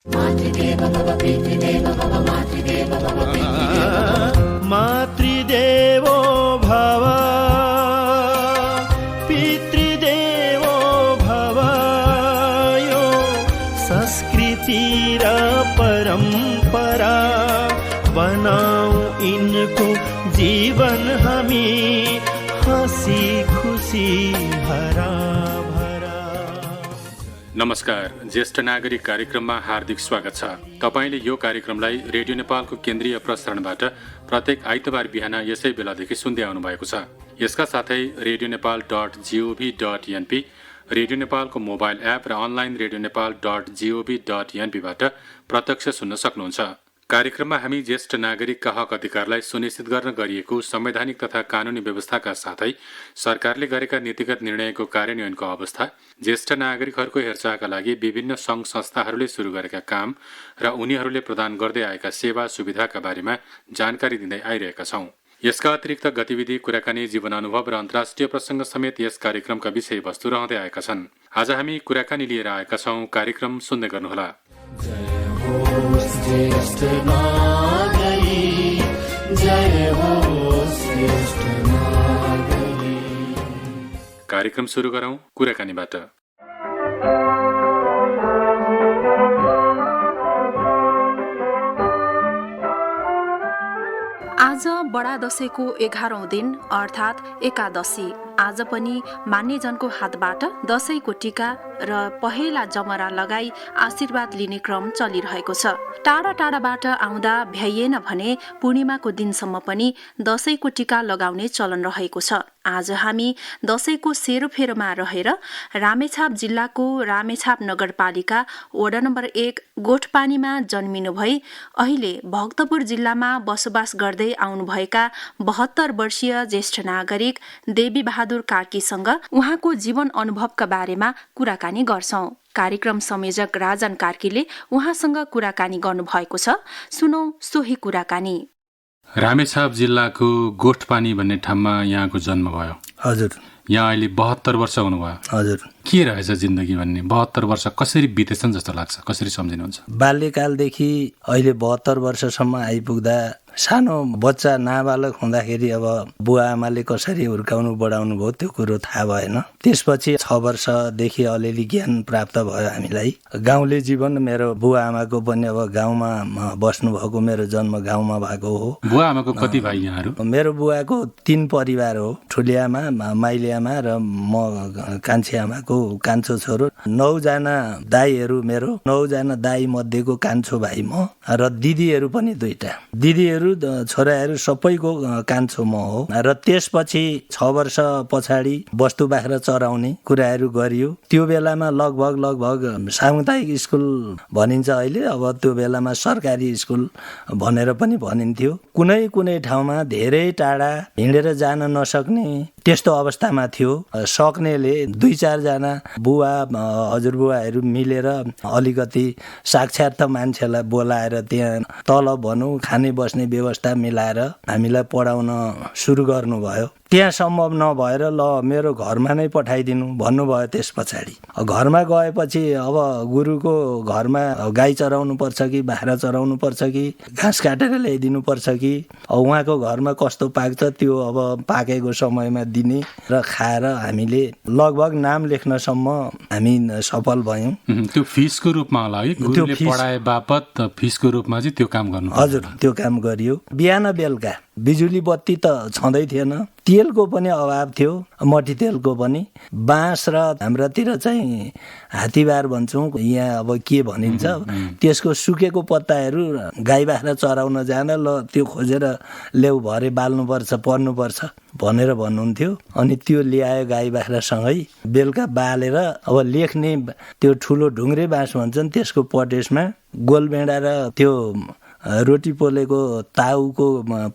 मातृदेवो भव पितृदेवो भव यो संस्कृति र परम्परा बनाऊ इनको जीवन हामी हँसी खुसी हरा भरा। नमस्कार, ज्येष्ठ नागरिक कार्यक्रममा हार्दिक स्वागत छ। तपाईले यो कार्यक्रमलाई रेडियो नेपालको केन्द्रीय प्रसारणबाट प्रत्येक आइतबार बिहान यसै बेलादेखि सुन्दै आउनु भएको छ। यसका साथै redionepal.gov.np, रेडियो नेपालको मोबाइल एप र अनलाइन redionepal.gov.np बाट प्रत्यक्ष सुन्न सक्नुहुन्छ। कार्यक्रममा हामी ज्येष्ठ नागरिकका हक अधिकारलाई सुनिश्चित गर्न गरिएको संवैधानिक तथा कानूनी व्यवस्थाका साथै सरकारले गरेका नीतिगत निर्णयको कार्यान्वयनको अवस्था, ज्येष्ठ नागरिकहरूको हेरचाहका लागि विभिन्न सङ्घ संस्थाहरूले सुरु गरेका काम र उनीहरूले प्रदान गर्दै आएका सेवा सुविधाका बारेमा जानकारी दिँदै आइरहेका छौं। यसका अतिरिक्त गतिविधि, कुराकानी, जीवन अनुभव र अन्तर्राष्ट्रिय प्रसङ्ग समेत यस कार्यक्रमका विषयवस्तु रहँदै आएका छन्। आज हामी कुराकानी लिएर आएका छौं। कार्यक्रम सुन्दै गर्नुहोला। कार्यक्रम सुरु गरौं कुराकानीबाट। आज बडा दशैंको 11औं दिन अर्थात् एकादशी। आज पनि मान्यजनको हातबाट दशैंको टीका र पहेँला जमरा लगाई आशीर्वाद लिने क्रम चलिरहेको छ। टाढा टाढाबाट आउँदा भ्याइएन भने पूर्णिमाको दिनसम्म पनि दशैंको टीका लगाउने चलन रहेको छ। आज हामी दशैंको सेरोफेरोमा रहेर रामेछाप जिल्लाको रामेछाप नगरपालिका वडा नम्बर 1 गोठपानीमा जन्मिनु भई अहिले भक्तपुर जिल्लामा बसोबास गर्दै आउनुभएका 72 वर्षीय ज्येष्ठ नागरिक देवी बहादुर कार्कीसँग उहाँको जीवन अनुभवका बारेमा कुराकानी गर्छौं। कार्यक्रम संयोजक राजन कार्कीले उहाँसँग कुराकानी गर्नुभएको छ। सुनौ सोही कुराकानी। रामेछाप जिल्लाको गोठपानी भन्ने ठाउँमा यहाँको जन्म भयो। हजुर। यहाँ अहिले 72 वर्ष हुनुभयो। हजुर। के रहेछ जिन्दगी भन्ने? 72 वर्ष कसरी बितेछन् जस्तो लाग्छ? कसरी सम्झिनुहुन्छ? बाल्यकालदेखि अहिले 72 वर्षसम्म आइपुग्दा सानो बच्चा नाबालक हुँदाखेरि अब बुवा आमाले कसरी हुर्काउनु बढाउनु भयो त्यो कुरो थाहा भएन। त्यसपछि 6 वर्षदेखि अलिअलि ज्ञान प्राप्त भयो हामीलाई। गाउँले जीवन, मेरो बुवा आमाको पनि अब गाउँमा बस्नुभएको, मेरो जन्म गाउँमा भएको हो। बुवा आमाको कति भाइ यहाँहरू? मेरो बुवाको 3 परिवार हो। ठुली आमा, माइली आमा र म कान्छी आमाको कान्छो छोरो। 9 जना दाइहरू मेरो। 9 जना दाइ मध्येको कान्छो भाइ म र दिदीहरू पनि 2टा। दिदीहरू छोराहरू सबैको कान्छो म हो। र त्यसपछि 6 वर्ष पछाडि वस्तु बाख्रा चराउने कुराहरू गरियो। त्यो बेलामा लगभग सामुदायिक स्कुल भनिन्छ अहिले, अब त्यो बेलामा सरकारी स्कुल भनेर पनि भनिन्थ्यो। कुनै ठाउँमा धेरै टाढा हिँडेर जान नसक्ने त्यस्तो अवस्थामा थियो। सक्नेले 2-4 जना बुवा हजुरबुवाहरू मिलेर अलिकति साक्षात् मान्छेलाई बोलाएर त्यहाँ तलब भनौँ खाने बस्ने व्यवस्था मिलाएर हामीलाई पढाउन सुरु गर्नुभयो। त्यहाँ सम्भव नभएर ल मेरो घरमा नै पठाइदिनु भन्नुभयो। त्यस पछाडि घरमा गएपछि अब गुरुको घरमा गाई चराउनु पर्छ कि बाख्रा चराउनु पर्छ कि घाँस काटेर ल्याइदिनु पर्छ कि उहाँको घरमा कस्तो पाक्छ त्यो अब पाकेको समयमा दिने र खाएर हामीले लगभग नाम लेख्नसम्म हामी सफल भयौँ। त्यो फिसको रूपमा होला है? गुरुले पढाए बापत फिसको रूपमा चाहिँ त्यो काम गर्नु? हजुर, त्यो काम गरियो। बिहान बेलुका बिजुली बत्ती त छँदै थिएन, तेलको पनि अभाव थियो, मटी तेलको पनि। बाँस र हाम्रातिर चाहिँ हात्तीबार भन्छौँ, यहाँ अब के भनिन्छ, त्यसको सुकेको पत्ताहरू गाई बाख्रा चराउन जान ल त्यो खोजेर ल्याउ, भरे बाल्नुपर्छ, पर्नुपर्छ भनेर भन्नुहुन्थ्यो। अनि त्यो ल्यायो गाई बाख्रासँगै बेलुका बालेर अब लेख्ने त्यो ठुलो ढुङ्ग्रे बाँस भन्छन् त्यसको पटेसमा गोलबेडा र त्यो रोटी पोलेको ताउको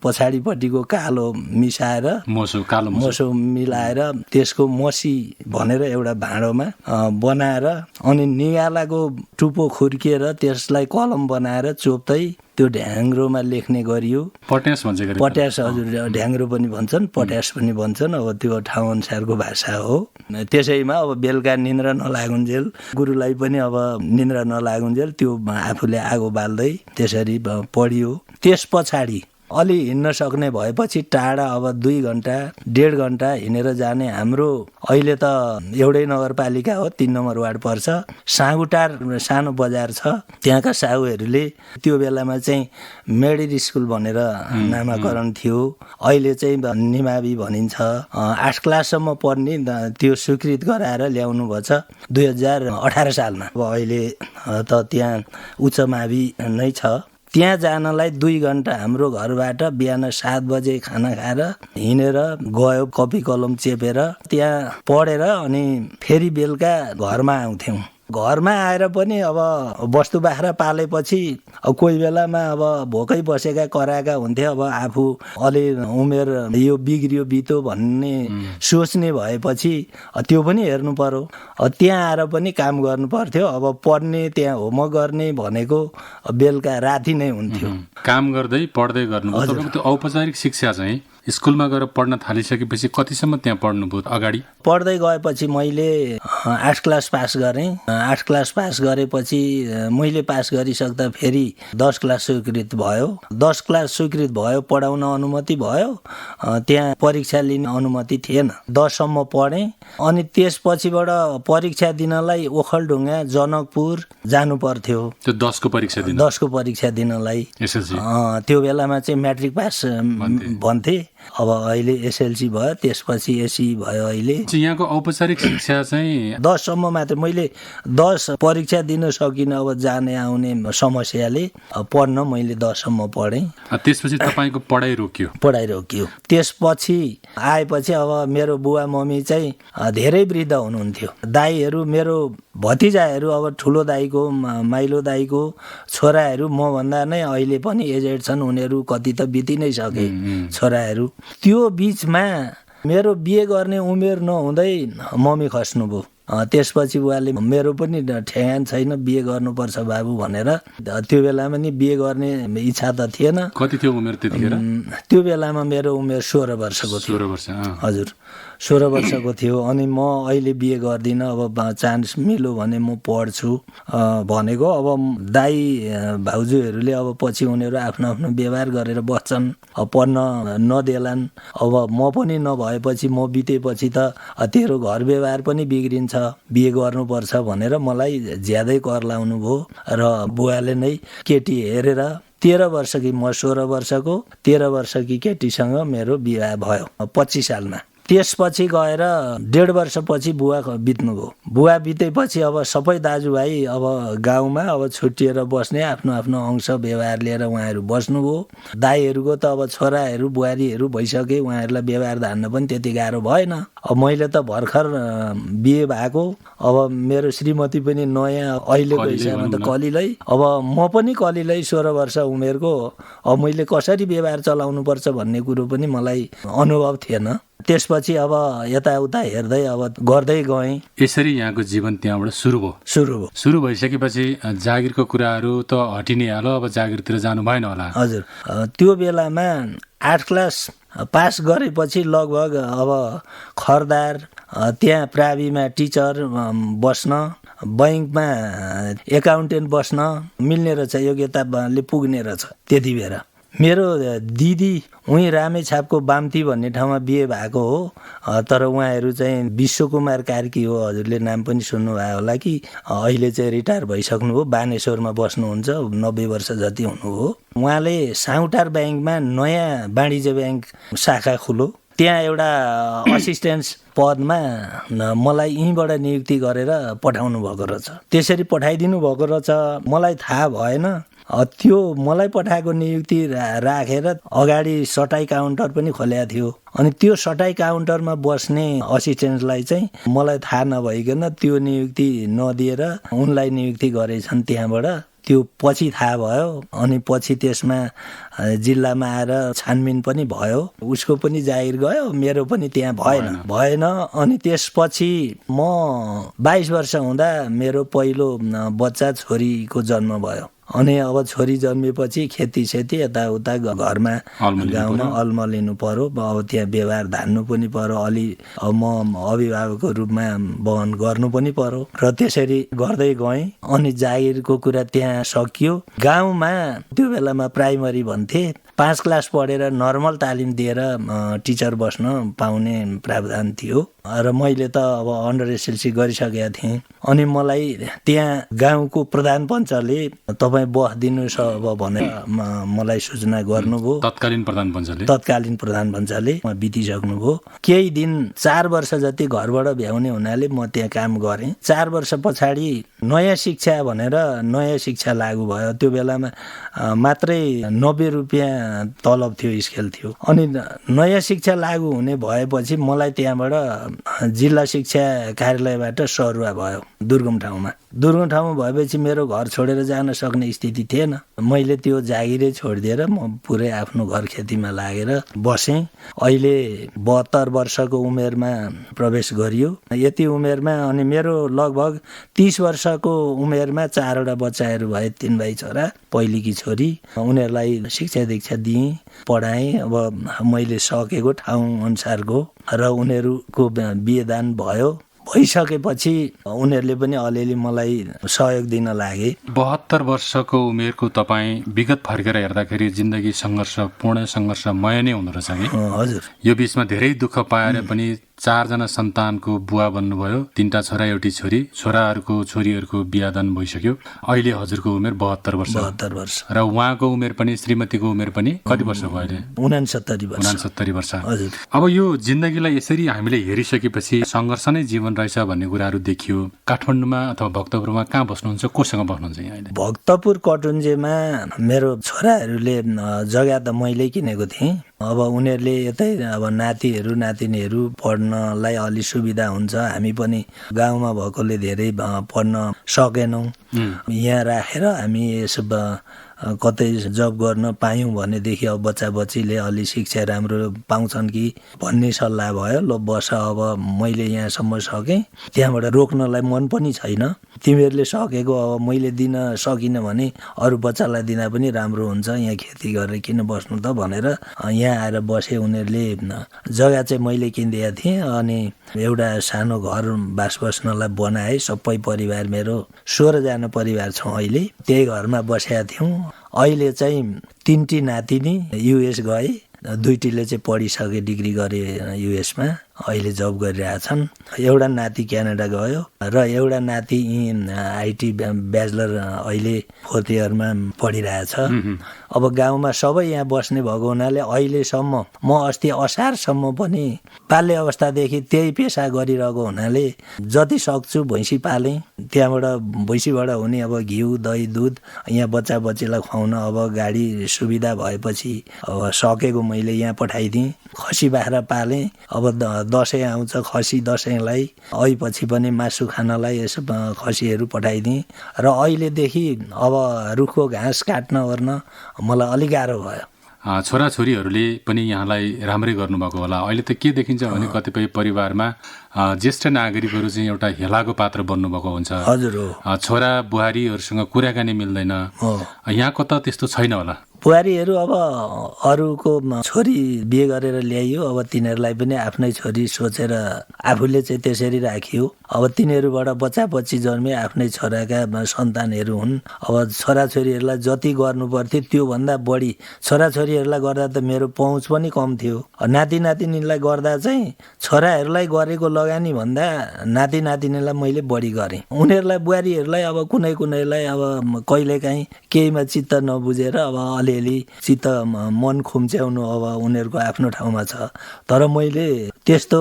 पछाडिपट्टिको कालो मिसाएर मोसो मिलाएर त्यसको मसी भनेर एउटा भाँडोमा बनाएर अनि निगालाको टुप्पो खुर्किएर त्यसलाई कलम बनाएर चोप्दै त्यो ढ्याङ्ग्रोमा लेख्ने गरियो। पट्यास भन्छ गरे पट्यास, हजुर, ढ्याङ्ग्रो पनि भन्छन्, पट्यास पनि भन्छन्। अब त्यो ठाउँ अनुसारको भाषा हो। त्यसैमा अब बेलुका निन्द्रा नलागुन्जेल, गुरुलाई पनि अब निन्द्रा नलागुन्जेल त्यो आफूले आगो बाल्दै त्यसरी पढियो। त्यस पछाडि अलि हिँड्न सक्ने भएपछि टाढा अब 2 घन्टा 1.5 घन्टा हिँडेर जाने हाम्रो अहिले त एउटै नगरपालिका हो, 3 नम्बर वार्ड पर्छ, साँगुटार सानो बजार छ। त्यहाँका साहुहरूले त्यो बेलामा चाहिँ मिडल स्कुल भनेर नामाकरण थियो, अहिले चाहिँ निमावि भनिन्छ। 8 क्लाससम्म पढ्ने त्यो स्वीकृत गराएर ल्याउनु भएछ 2018 सालमा। अब अहिले त त्यहाँ उच्च मावि नै छ। त्यहाँ जानलाई 2 घन्टा हाम्रो घरबाट बिहान 7 बजे खाना खाएर हिँडेर गयो, कपी कलम चेपेर त्यहाँ पढेर अनि फेरि बेलुका घरमा आउँथ्यौँ। घरमा आएर पनि अब वस्तु बाख्रा पालेपछि कोही बेलामा अब भोकै बसेका कराएका हुन्थे। अब आफू अलि उमेर यो बिग्रियो बित्यो भन्ने सोच्ने भएपछि त्यो पनि हेर्नु पर्यो। त्यहाँ आएर पनि काम गर्नु पर्थ्यो। अब पढ्ने, त्यहाँ होमवर्क गर्ने भनेको बेलुका राति नै हुन्थ्यो। काम गर्दै पढ्दै गर्नु। तपाईँको त्यो औपचारिक शिक्षा चाहिँ स्कुलमा गएर पढ्न थालिसकेपछि कतिसम्म त्यहाँ पढ्नुभयो अगाडि? पढ्दै गएपछि मैले 8 क्लास पास गरेँ। 8 क्लास पास गरेपछि मैले पास गरिसक्दा फेरि 10 क्लास स्वीकृत भयो। 10 क्लास स्वीकृत भयो, पढाउन अनुमति भयो। त्यहाँ परीक्षा लिने अनुमति थिएन। 10 सम्म पढेँ। अनि त्यसपछिबाट परीक्षा दिनलाई ओखलढुङ्गा, जनकपुर जानु पर्थ्यो। त्यो 10 को परीक्षा दिन? 10 को परीक्षा दिनलाई। त्यो बेलामा चाहिँ म्याट्रिक पास भन्थे। अब अहिले एसएलसी भयो, त्यसपछि एसई भयो। अहिले यहाँको औपचारिक शिक्षा चाहिँ 10 सम्म मात्र। मैले 10 परीक्षा दिन सकिनँ अब जाने आउने समस्याले। पढ्न मैले 10 सम्म पढेँ। त्यसपछि तपाईँको पढाइ रोकियो? पढाइ रोकियो। त्यसपछि आएपछि अब मेरो बुवा मम्मी चाहिँ धेरै वृद्ध हुनुहुन्थ्यो। दाईहरू, मेरो भतिजाहरू, अब ठुलो दाईको, माइलो दाईको छोराहरू मभन्दा नै अहिले पनि एजेड छन्। उनीहरू कति त बिति नै सके छोराहरू। त्यो बिचमा मेरो बिहे गर्ने उमेर नहुँदै मम्मी खस्नुभयो। त्यसपछि बुवाले मेरो पनि ठेगान छैन, बिहे गर्नुपर्छ बाबु भनेर। त्यो बेलामा नि बिहे गर्ने इच्छा त थिएन। कति थियो उमेर त्यतिखेर? त्यो बेलामा मेरो उमेर 16 वर्षको थियो। 16 वर्ष? हजुर, 16 वर्षको थियो। अनि म अहिले बिहे गर्दिनँ, अब चान्स मिल्यो भने म पढ्छु भनेको। अब दाई भाउजूहरूले अब पछि उनीहरू आफ्नो आफ्नो व्यवहार गरेर बस्छन्, पढ्न नदेलान्। अब म पनि नभएपछि, म बितेपछि त तेरो घर व्यवहार पनि बिग्रिन्छ, बिहे गर्नुपर्छ भनेर मलाई ज्यादै कर लाउनु भयो। र बुवाले नै केटी हेरेर 13 वर्षकी, म 16 वर्षको, 13 वर्षकी केटीसँग मेरो बिहे भयो 25 सालमा। त्यसपछि गएर 1.5 वर्षपछि बुवा बित्नुभयो। बुवा बितेपछि अब सबै दाजुभाइ अब गाउँमा अब छुट्टिएर बस्ने, आफ्नो आफ्नो अंश व्यवहार लिएर उहाँहरू बस्नुभयो। दाईहरूको त अब छोराहरू बुहारीहरू भइसके, उहाँहरूलाई व्यवहार धान्न पनि त्यति गाह्रो भएन। अब मैले त भर्खर बिहे भएको, अब मेरो श्रीमती पनि नयाँ, अहिलेको हिसाबमा त कलिलै। अब म पनि कलिलै 16 वर्ष उमेरको। अब मैले कसरी व्यवहार चलाउनुपर्छ भन्ने कुरो पनि मलाई अनुभव थिएन। त्यसपछि अब यताउता हेर्दै अब गर्दै गएँ। यसरी यहाँको जीवन त्यहाँबाट सुरु भयो? सुरु भइसकेपछि जागिरको कुराहरू त हटि नै हाल्यो, अब जागिरतिर जानु भएन होला? हजुर, त्यो बेलामा 8 क्लास पास गरेपछि लगभग अब खरदार, त्यहाँ प्राविमा टिचर बस्न, बैंकमा एकाउन्टेन्ट बस्न मिल्ने रहेछ, योग्यताले पुग्ने रहेछ। त्यति बेला मेरो दिदी उहीँ रामेछापको बाम्ती भन्ने ठाउँमा बिहे भएको हो। तर उहाँहरू चाहिँ विश्वकुमार कार्की हो, हजुरले नाम पनि सुन्नुभयो होला कि। अहिले चाहिँ रिटायर भइसक्नुभयो, बानेश्वरमा बस्नुहुन्छ, 90 वर्ष जति हुनुभयो। उहाँले साउटार ब्याङ्कमा नयाँ वाणिज्य ब्याङ्क शाखा खुलो। त्यहाँ एउटा असिस्टेन्ट पदमा मलाई यहीँबाट नियुक्ति गरेर पठाउनु भएको रहेछ। त्यसरी पठाइदिनु भएको रहेछ, मलाई थाहा भएन। त्यो मलाई पठाएको नियुक्ति राखेर अगाडि सटाई काउन्टर पनि खोलेको थियो। अनि त्यो सटाई काउन्टरमा बस्ने असिस्टेन्टलाई चाहिँ मलाई थाहा नभइकन त्यो नियुक्ति नदिएर उनलाई नियुक्ति गरेछन् त्यहाँबाट। त्यो पछि थाहा भयो। अनि पछि त्यसमा जिल्लामा आएर छानबिन पनि भयो। उसको पनि जागिर गयो, मेरो पनि त्यहाँ भएन। अनि त्यसपछि म 22 वर्ष हुँदा मेरो पहिलो बच्चा छोरीको जन्म भयो। अनि अब छोरी जन्मेपछि खेतीसेती यताउता घरमा गाउँमा अल्मलिनु पर्यो। अब त्यहाँ व्यवहार धान्नु पनि पर्यो, अलि अब म अभिभावकको रूपमा वहन गर्नु पनि पर्यो र त्यसरी गर्दै गएँ। अनि जागिरको कुरा त्यहाँ सकियो। गाउँमा त्यो बेलामा प्राइमरी भन्थे, 5 क्लास पढेर नर्मल तालिम दिएर टिचर बस्न पाउने प्रावधान थियो र मैले त अब अन्डर एसएलसी गरिसकेका थिएँ। अनि मलाई त्यहाँ गाउँको प्रधान पञ्चले तपाईँ बस्दिनुहोस् अब भनेर मलाई सूचना गर्नुभयो। तत्कालीन प्रधान पञ्चले बितिसक्नुभयो। केही दिन 4 वर्ष जति घरबाट भ्याउने हुनाले म त्यहाँ काम गरेँ। 4 वर्ष पछाडि नयाँ शिक्षा भनेर नयाँ शिक्षा लागू भयो। त्यो बेलामा मात्रै 90 रुपियाँ तलब थियो, स्केल थियो। अनि नयाँ शिक्षा लागू हुने भएपछि मलाई त्यहाँबाट जिल्ला शिक्षा कार्यालयबाट सरुवा भयो दुर्गम ठाउँमा भएपछि मेरो घर छोडेर जान सक्ने स्थिति थिएन। मैले त्यो जागिरै छोडिदिएर म पुरै आफ्नो घर खेतीमा लागेर बसेँ। अहिले 72 वर्षको उमेरमा प्रवेश गरियो। यति उमेरमा अनि मेरो लगभग 30 वर्षको उमेरमा 4वटा बच्चाहरू भए, 3 भाइ छोरा, पहिलेकी छोरी। उनीहरूलाई शिक्षा दीक्षा दिएँ, पढाएँ। अब मैले सकेको ठाउँ अनुसारको र उनीहरूको बिहेदान भइसकेपछि उनीहरूले पनि अलिअलि मलाई सहयोग दिन लागे। 72 वर्षको उमेरको तपाईँ विगत फर्केर हेर्दाखेरि जिन्दगी सङ्घर्षमय नै हुँदो रहेछ कि? हजुर। यो बिचमा धेरै दुःख पाएर पनि 4 जना सन्तानको बुवा बन्नुभयो, 3टा छोरा एउटी छोरी, छोरीहरूको बिहादान भइसक्यो। अहिले हजुरको उमेर 72 वर्ष र उहाँको उमेर पनि, श्रीमतीको उमेर पनि कति वर्ष भयो अहिले? 69 वर्ष। हजुर। अब यो जिन्दगीलाई यसरी हामीले हेरिसकेपछि सङ्घर्ष नै जीवन रहेछ भन्ने कुराहरू देखियो। काठमाडौँमा अथवा भक्तपुरमा कहाँ बस्नुहुन्छ, कोसँग बस्नुहुन्छ यहाँ अहिले? भक्तपुर कटुन्जेमा मेरो छोराहरूले जग्गा त मैले किनेको थिएँ। अब उनीहरूले यतै अब नातिहरू नातिनीहरू पढ्नलाई अलि सुविधा हुन्छ। हामी पनि गाउँमा भएकोले धेरै पढ्न सकेनौँ। यहाँ राखेर हामी यसो कतै जब गर्न पायौँ भनेदेखि अब बच्चा बच्चीले अलि शिक्षा राम्रो पाउँछन् कि भन्ने सल्लाह भयो। ल बस, अब मैले यहाँसम्म सकेँ, त्यहाँबाट रोक्नलाई मन पनि छैन। तिमीहरूले सकेको अब मैले दिन सकिनँ भने अरू बच्चालाई दिँदा पनि राम्रो हुन्छ, यहाँ खेती गरेर किन बस्नु त भनेर यहाँ आएर बसे। उनीहरूले जग्गा चाहिँ मैले किनिदिएका थिएँ। अनि एउटा सानो घर बास बस्नलाई बनाए। सबै परिवार, मेरो 16 जना परिवार छौँ अहिले। त्यही घरमा बसेका थियौँ। अहिले चाहिँ 3टी नातिनी युएस गए, 2टीले चाहिँ पढिसके, डिग्री गरे युएसमा, अहिले जब गरिरहेछन्। एउटा नाति क्यानाडा गयो र एउटा नाति आइटी ब्याचलर अहिले 4th इयरमा पढिरहेछ। अब गाउँमा सबै यहाँ बस्ने भएको हुनाले अहिलेसम्म म अस्ति असारसम्म पनि बाल्य अवस्थादेखि त्यही पेसा गरिरहेको हुनाले जति सक्छु भैँसी पालेँ। त्यहाँबाट भैँसीबाट हुने अब घिउ, दही, दुध यहाँ बच्चा बच्चीलाई खुवाउन अब गाडी सुविधा भएपछि अब सकेको मैले यहाँ पठाइदिएँ। खसी बाख्रा पालेँ। अब दसैँ आउँछ, खसी दसैँलाई अहिले पनि मासु खानलाई यसो खसीहरू पठाइदिएँ। र अहिलेदेखि अब रुखको घाँस काट्न ओर्न मलाई अलिक गाह्रो भयो। छोराछोरीहरूले पनि यहाँलाई राम्रै गर्नुभएको होला। अहिले त के देखिन्छ भने कतिपय परिवारमा ज्येष्ठ नागरिकहरू चाहिँ एउटा हेलाको पात्र बन्नुभएको हुन्छ। हजुर हो। छोरा बुहारीहरूसँग कुराकानी मिल्दैन। यहाँको त त्यस्तो छैन होला? बुहारीहरू अब अरूको छोरी बिहे गरेर ल्याइयो। अब तिनीहरूलाई पनि आफ्नै छोरी सोचेर आफूले चाहिँ त्यसरी राखियो। अब तिनीहरूबाट बच्चा बच्ची जन्मे, आफ्नै छोराका सन्तानहरू हुन्। अब छोराछोरीहरूलाई जति गर्नु पर्थ्यो त्योभन्दा बढी छोराछोरीहरूलाई गर्दा त मेरो पहुँच पनि कम थियो। नाति नातिनीलाई गर्दा चाहिँ छोराहरूलाई गरेको लगानी भन्दा नाति नातिनीलाई मैले बढी गरेँ। उनीहरूलाई, बुहारीहरूलाई अब कुनैलाई अब कहिलेकाहीँ केहीमा चित्त नबुझेर अब अलिअलि चित्त मन खुम्च्याउनु अब उनीहरूको आफ्नो ठाउँमा छ। तर मैले त्यस्तो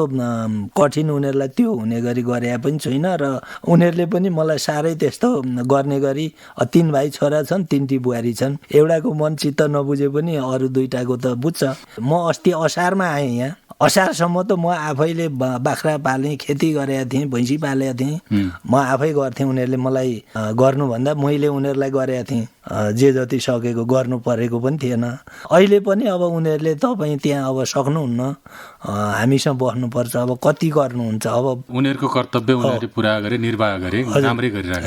कठिन उनीहरूलाई त्यो हुने गरी गरे पनि छुइनँ र उनीहरूले पनि मलाई साह्रै त्यस्तो गर्ने गरी 3 भाइ छोरा छन्, 3टी बुहारी छन्। एउटाको मन चित्त नबुझे पनि अरू 2टाको त बुझ्छ। म अस्ति असारमा आएँ यहाँ। असारसम्म त म आफैले बाख्रा पालेँ, खेती गरेका थिएँ, भैँसी पालेका थिएँ। म आफै गर्थेँ। उनीहरूले मलाई गर्नुभन्दा मैले उनीहरूलाई गरेका थिएँ। जे जति सकेको गर्नु पर्यो। गरेको पनि थिएन। अहिले पनि अब उनीहरूले तपाईँ त्यहाँ अब सक्नुहुन्न, हामीसँग बस्नुपर्छ, अब कति गर्नुहुन्छ। अब उनीहरूको कर्तव्य उनीहरूले पुरा गरे, निर्वाह गरे,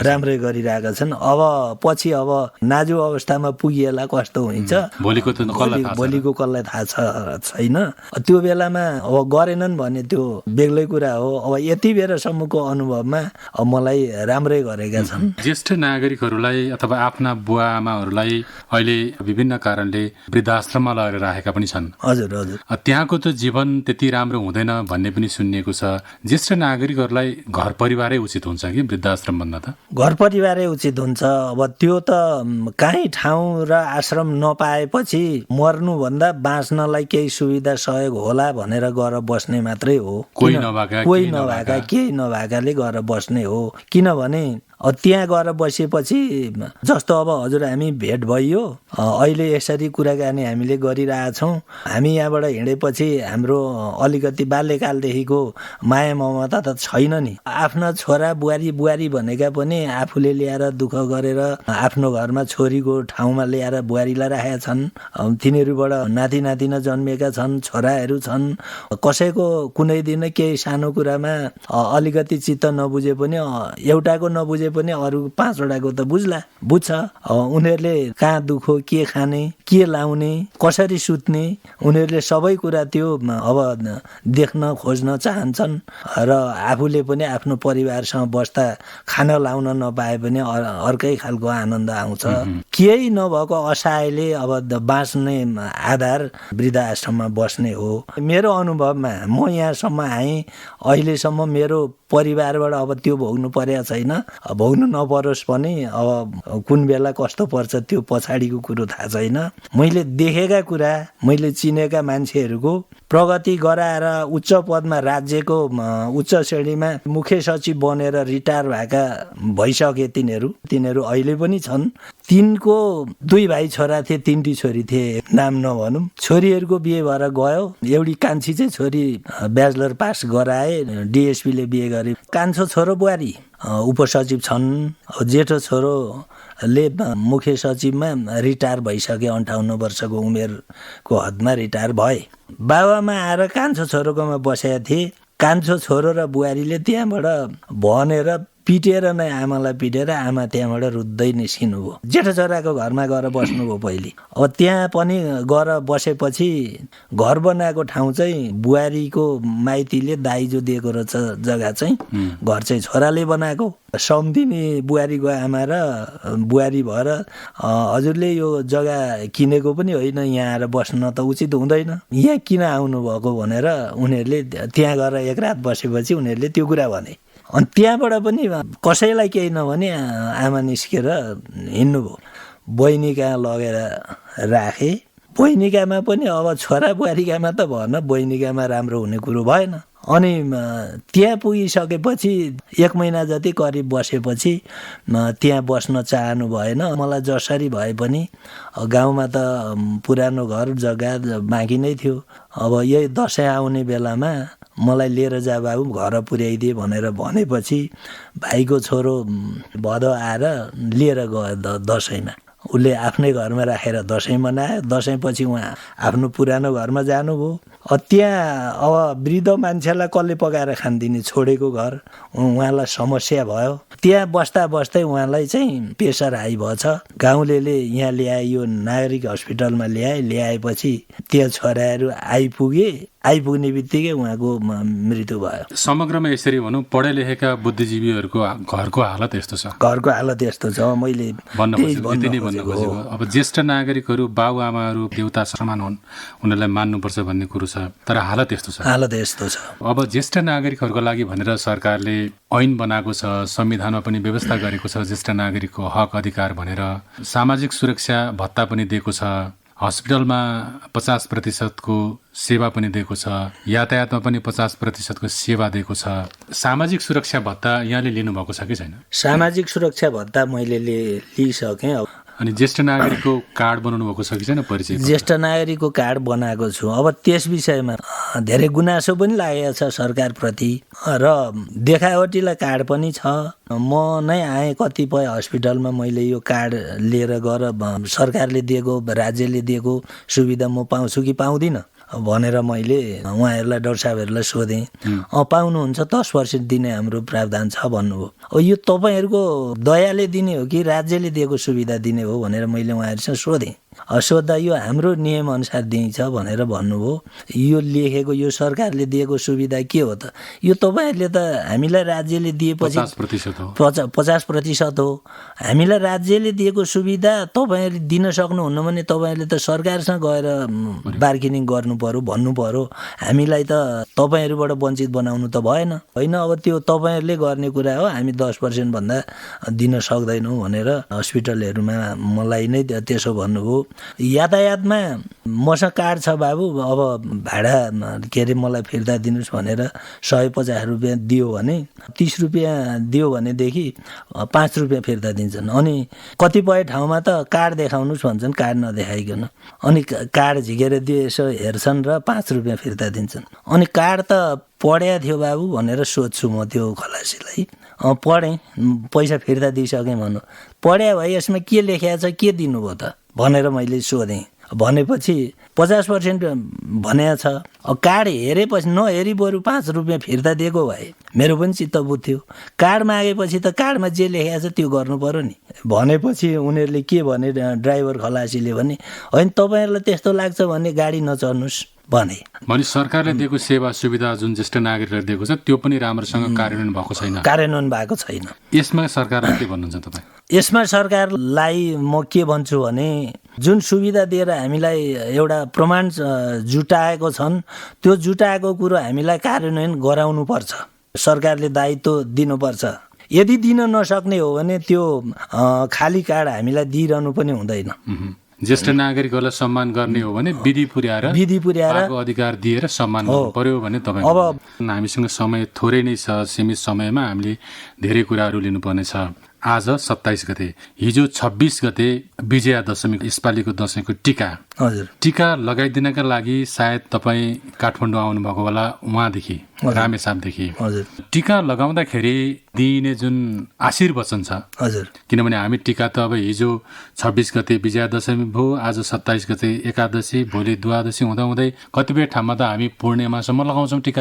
राम्रै गरिरहेका छन्। अब पछि अब नाजुक अवस्थामा पुगिएला कस्तो हुन्छ भोलिको कसलाई थाहा छैन। त्यो बेलामा अब गरेनन् भने त्यो बेग्लै कुरा हो। अब यति बेरसम्मको अनुभवमा अब मलाई राम्रै गरेका छन्। ज्येष्ठ नागरिकहरूलाई अथवा आफ्ना बुवा आमाहरूलाई अहिले विभिन्न कारणले वृद्धाश्रममा लगेर राखेका पनि छन्। हजुर। त्यहाँको त जीवन त्यति राम्रो हुँदैन भन्ने पनि सुनिएको छ। ज्येष्ठ नागरिकहरूलाई घर परिवारै उचित हुन्छ कि वृद्धाश्रम भन्दा त? घर परिवारै उचित हुन्छ। अब त्यो त काहीँ ठाउँ र आश्रम नपाएपछि मर्नुभन्दा बाँच्नलाई केही सुविधा सहयोग होला भनेर गएर बस्ने मात्रै हो। कोही नभएका केही नभएकाले गएर बस्ने हो। किनभने त्यहाँ गएर बसेपछि जस्तो अब हजुर हामी भेट भइयो, अहिले यसरी कुराकानी हामीले गरिरहेछौँ। हामी यहाँबाट हिँडेपछि हाम्रो अलिकति बाल्यकालदेखिको माया ममता त छैन नि। आफ्ना छोरा बुहारी भनेका पनि आफूले ल्याएर दुःख गरेर आफ्नो घरमा छोरीको ठाउँमा ल्याएर बुहारीलाई राखेका छन्। तिनीहरूबाट नाति नातिना जन्मेका छन्, छोराहरू छन्। कसैको कुनै दिन केही सानो कुरामा अलिकति चित्त नबुझे पनि एउटाको नबुझे पनि अरू 5वटाको त बुझ्छ। उनीहरूले कहाँ दुखो, के खाने, के लाउने, कसरी सुत्ने, उनीहरूले सबै कुरा त्यो अब देख्न खोज्न चाहन्छन्। र आफूले पनि आफ्नो परिवारसँग बस्दा खाना लाउन नपाए पनि अर्कै खालको आनन्द आउँछ। केही नभएको असहायले अब बाँच्ने आधार वृद्ध आश्रममा बस्ने हो। मेरो अनुभवमा म यहाँसम्म आएँ, अहिलेसम्म मेरो परिवारबाट अब त्यो भोग्नु परेको छैन। भोग्नु नपरोस् पनि अब कुन बेला कस्तो पर्छ त्यो पछाडिको कुरो थाहा छैन। मैले देखेका कुरा, मैले चिनेका मान्छेहरूको प्रगति गराएर उच्च पदमा राज्यको उच्च श्रेणीमा मुख्य सचिव बनेर रिटायर भइसके तिनीहरू अहिले पनि छन्। तिनको 2 भाइ छोरा थिए, 3टी छोरी थिए, नाम नभनौँ। छोरीहरूको बिहे भएर गयो। एउटी कान्छी चाहिँ छोरी ब्याचलर पास गराए, डिएसपीले बिहे गरे। कान्छो छोरो बुहारी उपसचिव छन्। जेठो छोरोले मुख्य सचिवमा रिटायर भइसके, 58 वर्षको उमेरको हदमा रिटायर भए। बाबामा आएर कान्छो छोरोकोमा बसेका थिए। कान्छो छोरो र बुहारीले त्यहाँबाट भनेर पिटेर नै आमालाई पिटेर आमा त्यहाँबाट रुद्दै निस्किनु भयो। जेठो छोराको घरमा गएर बस्नुभयो पहिले। अब त्यहाँ पनि गएर बसेपछि घर बनाएको ठाउँ चाहिँ बुहारीको माइतीले दाइजो दिएको रहेछ जग्गा चाहिँ, घर चाहिँ छोराले बनाएको। सम्धिनी बुहारीको आमा र बुहारी भएर हजुरले यो जग्गा किनेको पनि होइन, यहाँ आएर बस्न त उचित हुँदैन, यहाँ किन आउनुभएको भनेर उनीहरूले त्यहाँ गएर एक रात बसेपछि उनीहरूले त्यो कुरा भने। अनि त्यहाँबाट पनि कसैलाई केही नभने आमा निस्केर हिँड्नुभयो। बहिनीकहाँ लगेर राखे। बहिनीकामा पनि अब छोरा बुहारीकामा त भएन, बहिनीकामा राम्रो हुने कुरो भएन। अनि त्यहाँ पुगिसकेपछि 1 महिना जति करिब बसेपछि त्यहाँ बस्न चाहनु भएन। मलाई जसरी भए पनि गाउँमा त पुरानो घर जग्गा बाँकी नै थियो। अब यही दसैँ आउने बेलामा मलाई लिएर जा बाबु, घर पुर्याइदिए भनेर भनेपछि भाइको छोरो भदौ आएर लिएर गयो दसैँमा। उसले आफ्नै घरमा राखेर दसैँ मनायो। दसैँपछि उहाँ आफ्नो पुरानो घरमा जानुभयो। त्यहाँ अब वृद्ध मान्छेलाई कसले पकाएर खानदिने, छोडेको घर, उहाँलाई समस्या भयो। त्यहाँ बस्दै उहाँलाई चाहिँ प्रेसर हाई भएछ। गाउँलेले यहाँ ल्यायो, नागरिक हस्पिटलमा ल्याएपछि त्यहाँ छोराहरू आइपुग्ने बित्तिकै उहाँको मृत्यु भयो। समग्रमा यसरी भनौँ, पढे लेखेका बुद्धिजीवीहरूको घरको हालत यस्तो छ। घरको हालत यस्तो छ। मैले भन्न खोजेको अब ज्येष्ठ नागरिकहरू बाबुआमाहरू देउता समान हुन्, उनीहरूलाई मान्नुपर्छ भन्ने कुरो छ, तर हालत यस्तो छ। अब ज्येष्ठ नागरिकहरूको लागि भनेर सरकारले ऐन बनाएको छ, संविधानमा पनि व्यवस्था गरेको छ ज्येष्ठ नागरिकको हक अधिकार भनेर। सामाजिक सुरक्षा भत्ता पनि दिएको छ, हस्पिटलमा 50% को सेवा पनि दिएको छ, यातायातमा पनि 50% को सेवा दिएको छ। सामाजिक सुरक्षा भत्ता यहाँले लिनुभएको छ कि छैन? सामाजिक सुरक्षा भत्ता मैले लिइसकेँ। अनि ज्येष्ठ नागरिकको कार्ड बनाउनु भएको छ कि छैन परिचय? ज्येष्ठ नागरिकको कार्ड बनाएको छु। अब त्यस विषयमा धेरै गुनासो पनि लागेको छ सरकारप्रति र देखावटीलाई कार्ड पनि छ। म नै आएँ कतिपय हस्पिटलमा, मैले यो कार्ड लिएर गएर सरकारले दिएको राज्यले दिएको सुविधा म पाउँछु कि पाउँदिनँ भनेर मैले उहाँहरूलाई डाक्टर साहबहरूलाई सोधेँ। पाउनुहुन्छ, 10% दिने हाम्रो प्रावधान छ भन्नुभयो। यो तपाईँहरूको दयाले दिने हो कि राज्यले दिएको सुविधा दिने हो भनेर मैले उहाँहरूसँग सोधेँ। सोद्धा यो हाम्रो नियमअनुसार दिइन्छ भनेर भन्नुभयो। यो लेखेको यो सरकारले दिएको सुविधा के हो त? यो तपाईँहरूले त हामीलाई राज्यले दिएपछि 50% हो। हामीलाई राज्यले दिएको सुविधा तपाईँहरूले दिन सक्नुहुन्न भने तपाईँहरूले त सरकारसँग गएर बार्गेनिङ गर्नु पर्यो, भन्नु पर्यो। हामीलाई त तपाईँहरूबाट वञ्चित बनाउनु त भएन। होइन, अब त्यो तपाईँहरूले गर्ने कुरा हो, हामी 10% भन्दा दिन सक्दैनौँ भनेर हस्पिटलहरूमा मलाई नै त्यसो भन्नुभयो। यातायातमा मसँग कार्ड छ बाबु, अब भाडा के अरे मलाई फिर्ता दिनुहोस् भनेर 150 रुपियाँ दियो भने, 30 रुपियाँ दियो भनेदेखि 5 रुपियाँ फिर्ता दिन्छन्। अनि कतिपय ठाउँमा त कार्ड देखाउनुहोस् भन्छन्, कार्ड नदेखाइकन अनि कार्ड झिकेर दियो यसो हेर्छन् र 5 रुपियाँ फिर्ता दिन्छन्। अनि कार्ड त पढ्या थियो बाबु भनेर सोध्छु म त्यो खलासीलाई। पढेँ, पैसा फिर्ता दिइसकेँ भन्नु। पढ्या भए यसमा के लेखेको छ, के दिनुभयो त भनेर मैले सोधेँ। भनेपछि 50% भनेको छ। कार्ड हेरेपछि नहेरी बरु 5 रुपियाँ फिर्ता दिएको भए मेरो पनि चित्त बुझ्थ्यो। कार्ड मागेपछि त कार्डमा जे लेखेको छ त्यो गर्नु पर्यो नि। भनेपछि उनीहरूले के भने, ड्राइभर खलासीले भने, होइन तपाईँहरूलाई त्यस्तो लाग्छ भने गाडी नचढ्नुहोस् भने। सरकारले दिएको सेवा सुविधा जुन ज्येष्ठ नागरिकलाई दिएको छ त्यो पनि राम्रोसँग कार्यान्वयन भएको छैन। कार्यान्वयन भएको छैन। यसमा सरकारलाई के भन्नुहुन्छ तपाईँ? यसमा सरकारलाई म के भन्छु भने, जुन सुविधा दिएर हामीलाई एउटा प्रमाण जुटाएको छन्, त्यो जुटाएको कुरो हामीलाई कार्यान्वयन गराउनुपर्छ। सरकारले दायित्व दिनुपर्छ। यदि दिन नसक्ने हो भने त्यो खाली कार्ड हामीलाई दिइरहनु पनि हुँदैन। ज्येष्ठ नागरिकहरूलाई सम्मान गर्ने हो भने विधि पुर्याएर अधिकार दिएर सम्मान गर्नु पर्यो भने तपाईँ। अब हामीसँग समय थोरै नै छ, सीमित समयमा हामीले धेरै कुराहरू लिनुपर्ने छ। आज 27 गते, हिजो 26 गते विजयादशमी, यसपालिको दशैंको टीका। हजुर, टीका लगाइदिनका लागि सायद तपाईँ काठमाडौँ आउनुभएको होला, उहाँदेखि रामेछापदेखि। हजुर, टीका लगाउँदाखेरि दिइने जुन आशीर्वचन छ, हजुर, किनभने हामी टीका त अब हिजो 26 गते विजयादशमी भयो, आज 27 गते एकादशी, भोलि द्वादशी हुँदाहुँदै कतिपय ठाउँमा त हामी पूर्णिमासम्म लगाउँछौँ टीका।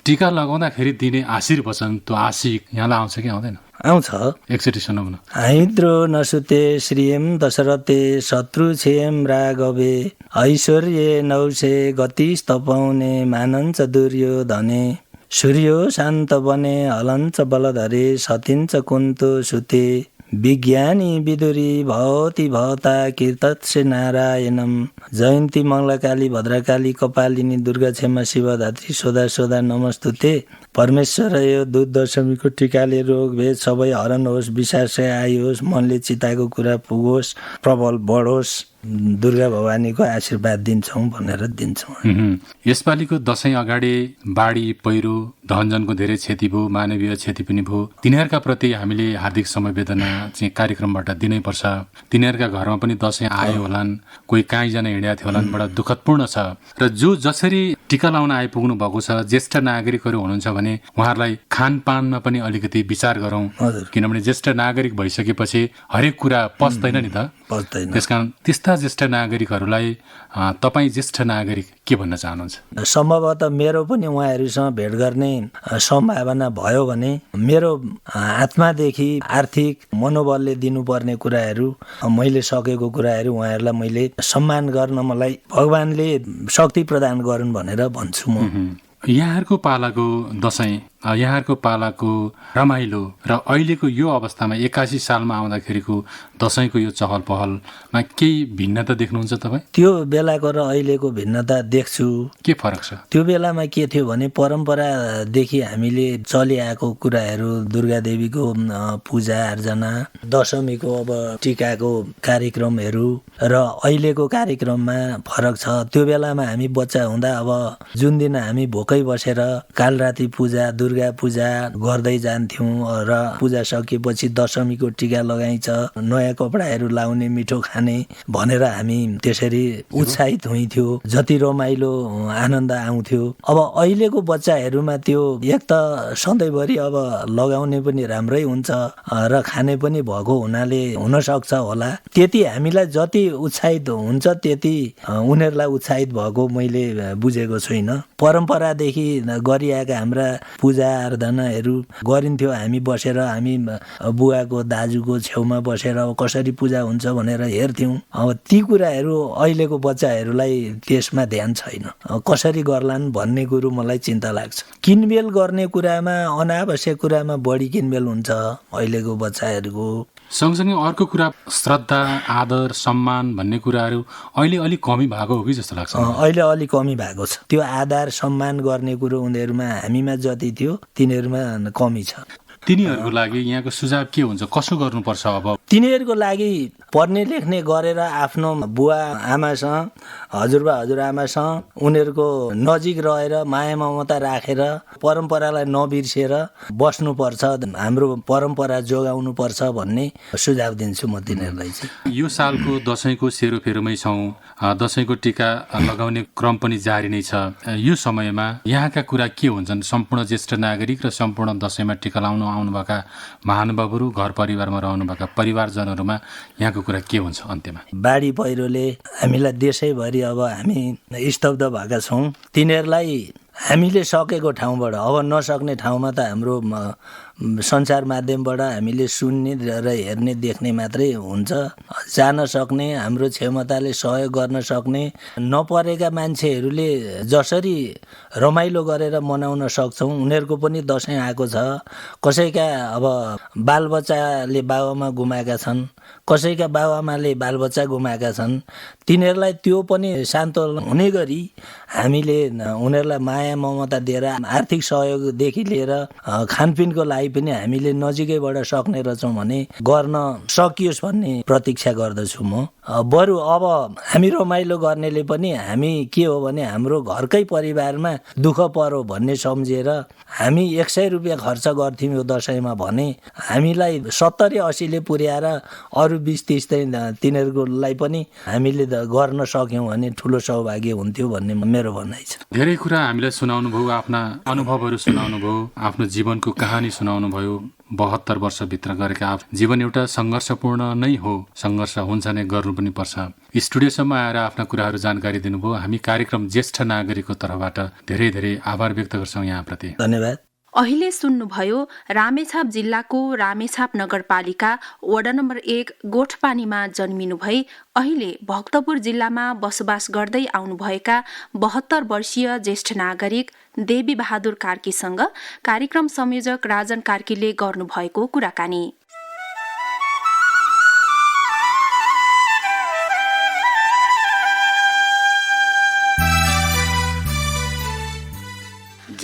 टीका लगाउँदाखेरि दिने आशीर्वचन, त्यो आशिक यहाँलाई आउँछ कि आउँदैन? आउँछ। एकचोटि सुनौ न। हैद्रो नसुते श्रीयम दशरथे शत्रु छेम राघवे ऐश्वर्य नौसे गति स्तपाउने मानन्छ दुर्योधने सूर्यो शान्त बने हलन्छ बलधरे सतिन्छ कुन्तो सुते विज्ञानी विदुरी भवती भवता कीर्तत्से नारायणम जयन्ती मङ्गलकाली भद्रकाली कपालिनी दुर्गा क्षमा शिवधात्री सोदा सोदा नमस्तुते। परमेश्वर यो दुध दशमीको टीकाले रोग भेद सबै हरण होस्, विश्वासै आइयोस्, मनले चिताएको कुरा पुगोस्, प्रबल बढोस्, दुर्गा भवानीको आशीर्वाद दिन्छौँ भनेर दिन्छौँ। यसपालिको दशैं अगाडि बाढी पहिरो धनजनको धेरै क्षति भयो, मानवीय क्षति पनि भयो। तिनीहरूका प्रति हामीले हार्दिक समवेदना चाहिँ कार्यक्रमबाट दिनै पर्छ। तिनीहरूका घरमा पनि दशैं आयो होलान्, कोही कहीँ जान हिँडेका थियो होलान्, बडा दुःखदपूर्ण छ। र जो जसरी टीका लाउन आइपुग्नु भएको छ, ज्येष्ठ नागरिकहरू हुनुहुन्छ भने उहाँहरूलाई खानपानमा पनि अलिकति विचार गरौँ, किनभने ज्येष्ठ नागरिक भइसकेपछि हरेक कुरा पच्दैन नि त। त्यसकारण त्यस्ता ज्येष्ठ नागरिकहरूलाई तपाईँ ज्येष्ठ नागरिक के भन्न चाहनुहुन्छ? सम्भवतः मेरो पनि उहाँहरूसँग भेट गर्ने सम्भावना भयो भने मेरो आत्मादेखि आर्थिक मनोबलले दिनुपर्ने कुराहरू, मैले सकेको कुराहरू उहाँहरूलाई मैले सम्मान गर्न मलाई भगवानले शक्ति प्रदान गरून् भनेर भन्छु म। यहाँहरूको पालाको दशैं, यहाँहरूको पालाको रमाइलो र अहिलेको यो अवस्थामा 81 सालमा आउँदाखेरिको दशैंको यो चहल पहलमा केही भिन्नता देख्नुहुन्छ तपाईँ? त्यो बेलाको र अहिलेको भिन्नता देख्छु। के फरक छ? त्यो बेलामा के थियो भने परम्परादेखि हामीले चलिआएको कुराहरू, दुर्गा देवीको पूजा अर्चना, दशमीको अब टीकाको कार्यक्रमहरू र अहिलेको कार्यक्रममा फरक छ। त्यो बेलामा हामी बच्चा हुँदा अब जुन दिन हामी भोकै बसेर कालराति पूजा, दुर्गा दुर्गा पूजा गर्दै जान्थ्यौँ र पूजा सकिएपछि दशमीको टिका लगाइन्छ, नयाँ कपडाहरू लाउने, मिठो खाने भनेर हामी त्यसरी उत्साहित हुन्थ्यो। जति रमाइलो आनन्द आउँथ्यो। अब अहिलेको बच्चाहरूमा त्यो एक त सधैँभरि अब लगाउने पनि राम्रै हुन्छ र खाने पनि भएको हुनाले हुनसक्छ होला। त्यति हामीलाई जति उत्साहित हुन्छ त्यति उनीहरूलाई उत्साहित भएको मैले बुझेको छुइनँ। परम्परादेखि गरिआएका हाम्रा पूजा आराधनाहरू गरिन्थ्यो। हामी बसेर हामी बुवाको दाजुको छेउमा बसेर अब कसरी पूजा हुन्छ भनेर हेर्थ्यौँ। अब ती कुराहरू अहिलेको बच्चाहरूलाई त्यसमा ध्यान छैन। कसरी गर्लान् भन्ने कुरो मलाई चिन्ता लाग्छ। किनमेल गर्ने कुरामा, अनावश्यक कुरामा बढी किनमेल हुन्छ अहिलेको बच्चाहरूको। सँगसँगै अर्को कुरा श्रद्धा, आदर, सम्मान भन्ने कुराहरू अहिले अलिक कमी भएको हो कि जस्तो लाग्छ। अहिले अलिक कमी भएको छ। त्यो आदर सम्मान गर्ने कुरो उनीहरूमा हामीमा जति थियो तिनीहरूमा कमी छ। तिनीहरूको लागि यहाँको सुझाव के हुन्छ? कसो गर्नुपर्छ अब? तिनीहरूको लागि पढ्ने लेख्ने गरेर आफ्नो बुवा आमासँग, हजुरबा हजुरआमासँग उनीहरूको नजिक रहेर माया ममता राखेर परम्परालाई नबिर्सेर बस्नुपर्छ, हाम्रो परम्परा जोगाउनुपर्छ भन्ने सुझाव दिन्छु म तिनीहरूलाई चाहिँ। यो सालको दसैँको सेरोफेरोमै छौँ, दसैँको टिका लगाउने क्रम पनि जारी नै छ। यो समयमा यहाँका कुरा के हुन्छन्? सम्पूर्ण ज्येष्ठ नागरिक र सम्पूर्ण दसैँमा टिका लाउन आउनुभएका महानुभावहरू, घर परिवारमा रहनुभएका परिवारजनहरूमा यहाँको कुरा के हुन्छ अन्त्यमा? बाढी पहिरोले हामीलाई देशैभरि अब हामी स्तब्ध भएका छौँ। तिनीहरूलाई हामीले सकेको ठाउँबाट, अब नसक्ने ठाउँमा त हाम्रो सञ्चार माध्यमबाट हामीले सुन्ने र हेर्ने देख्ने मात्रै हुन्छ। जान सक्ने, हाम्रो क्षमताले सहयोग गर्न सक्ने, नपरेका मान्छेहरूले जसरी रमाइलो गरेर मनाउन सक्छौँ उनीहरूको पनि दसैँ आएको छ। कसैका अब बालबच्चाले बाबुआमा गुमाएका छन्, कसैका बाबुआमाले बालबच्चा गुमाएका छन्। तिनीहरूलाई त्यो पनि सान्त्वना हुने गरी हामीले उनीहरूलाई माया ममता दिएर आर्थिक सहयोगदेखि लिएर खानपिनको लागि पनि हामीले नजिकैबाट सक्ने रहेछौँ भने गर्न सकियोस् भन्ने प्रतीक्षा गर्दछु म। बरु अब हामी रमाइलो गर्नेले पनि हामी के हो भने हाम्रो घरकै परिवारमा दुःख परो भन्ने सम्झेर हामी 100 रुपियाँ खर्च गर्थ्यौँ यो दसैँमा भने हामीलाई 70-80ले पुर्याएर अरू 20-30 तिनीहरूलाई पनि हामीले गर्न सक्यौँ भने ठुलो सौभाग्य हुन्थ्यो भन्ने मेरो भनाइ छ। धेरै कुरा हामीलाई सुनाउनु भयो, आफ्ना अनुभवहरू सुनाउनु भयो, आफ्नो जीवनको कहानी सुनाउनु भयो। 72 वर्षभित्र गरेका जीवन एउटा सङ्घर्षपूर्ण नै हो। सङ्घर्ष हुन्छ नै, गर्नु पनि पर्छ। स्टुडियोसम्म आएर आफ्ना कुराहरू जानकारी दिनुभयो। हामी कार्यक्रम ज्येष्ठ नागरिकको तर्फबाट धेरै धेरै आभार व्यक्त गर्छौँ यहाँप्रति। धन्यवाद। अहिले सुन्नुभयो रामेछाप जिल्लाको रामेछाप नगरपालिका वडा नम्बर 1 गोठपानीमा जन्मिनु भई अहिले भक्तपुर जिल्लामा बसोबास गर्दै आउनुभएका 72 वर्षीय ज्येष्ठ नागरिक देवी बहादुर कार्कीसँग कार्यक्रम संयोजक राजन कार्कीले गर्नुभएको कुराकानी।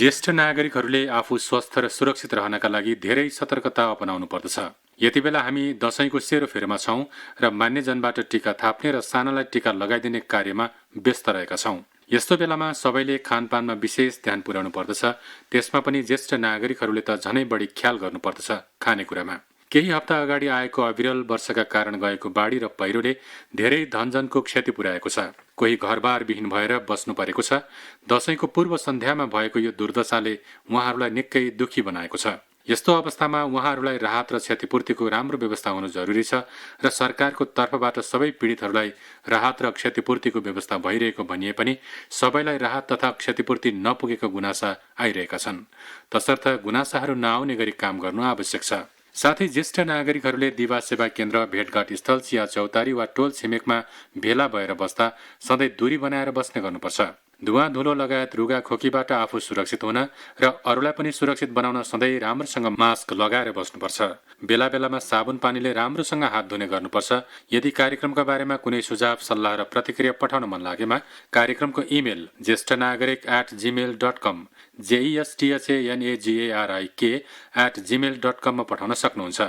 ज्येष्ठ नागरिकहरूले आफू स्वस्थ र सुरक्षित रहनका लागि धेरै सतर्कता अपनाउनु पर्दछ। यति बेला हामी दसैँको सेरोफेरोमा छौँ र मान्यजनबाट टिका थाप्ने र सानालाई टिका लगाइदिने कार्यमा व्यस्त रहेका छौँ। यस्तो बेलामा सबैले खानपानमा विशेष ध्यान पुर्याउनु पर्दछ। त्यसमा पनि ज्येष्ठ नागरिकहरूले त झनै बढी ख्याल गर्नुपर्दछ खानेकुरामा। केही हप्ता अगाडि आएको अविरल वर्षाका कारण गएको बाढी र पहिरोले धेरै धनजनको क्षति पुर्याएको छ। कोही घरबार विहीन भएर बस्नु परेको छ। दसैँको पूर्व सन्ध्यामा भएको यो दुर्दशाले उहाँहरूलाई निकै दुखी बनाएको छ। यस्तो अवस्थामा उहाँहरूलाई राहत र क्षतिपूर्तिको राम्रो व्यवस्था हुनु जरुरी छ र सरकारको तर्फबाट सबै पीडितहरूलाई राहत र क्षतिपूर्तिको व्यवस्था भइरहेको भनिए पनि सबैलाई राहत तथा क्षतिपूर्ति नपुगेको गुनासा आइरहेका छन्। तसर्थ गुनासाहरू नआउने गरी काम गर्नु आवश्यक छ। साथै ज्येष्ठ नागरिकहरूले दिवा सेवा केन्द्र, भेटघाट स्थल, चिया चौतारी वा टोल छिमेकमा भेला भएर बस्दा सधैँ दूरी बनाएर बस्ने गर्नुपर्छ। धुवा धुलो लगायत रुगा खोकीबाट आफू सुरक्षित हुन र अरूलाई पनि सुरक्षित बनाउन सधैँ राम्रोसँग मास्क लगाएर बस्नुपर्छ। बेला बेलामा साबुन पानीले राम्रोसँग हात धुने गर्नुपर्छ। यदि कार्यक्रमका बारेमा कुनै सुझाव, सल्लाह र प्रतिक्रिया पठाउन मन लागेमा कार्यक्रमको इमेल ज्येष्ठनागरिक@gmail.com JESTHANAGARIK@gmail.com मा पठाउन सक्नुहुन्छ।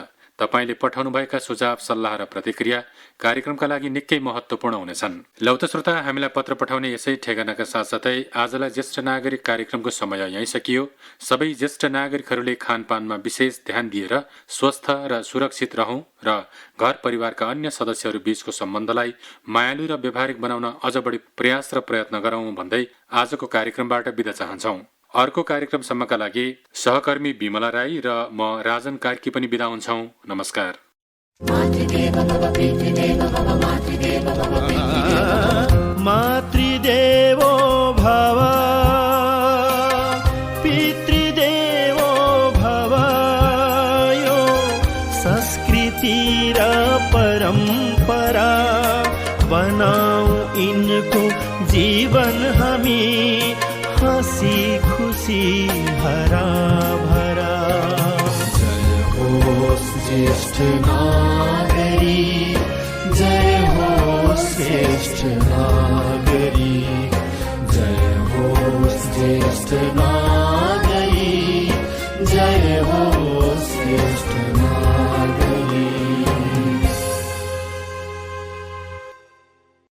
तपाईले पठाउनुभएका सुझाव, सल्लाह र प्रतिक्रिया कार्यक्रमका लागि निकै महत्त्वपूर्ण हुनेछन्। लौ त श्रोता, हामीलाई पत्र पठाउने यसै ठेगानाका साथसाथै आजलाई ज्येष्ठ नागरिक कार्यक्रमको समय यहीँ सकियो। सबै ज्येष्ठ नागरिकहरूले खानपानमा विशेष ध्यान दिएर स्वस्थ र सुरक्षित रहौं र घर परिवारका अन्य सदस्यहरू बीचको सम्बन्धलाई मायालु र व्यावहारिक बनाउन अझ बढी प्रयास र प्रयत्न गरौं भन्दै आजको कार्यक्रमबाट बिदा चाहन्छौं। अर्को कार्यक्रमसम्मका लागि सहकर्मी बिमला राई र म राजन कार्की पनि बिदा हुन्छौं। नमस्कार। मातृदेवो भव पितृदेवो भव, यो संस्कृति र परम्परा बनाऊ इनको जीवन हामी हसी खुशी हरा भरा। जय होस् ज्येष्ठ नागरिक, जय होस् श्रेष्ठ नागरिक, जय होस् ज्येष्ठ नागरिक।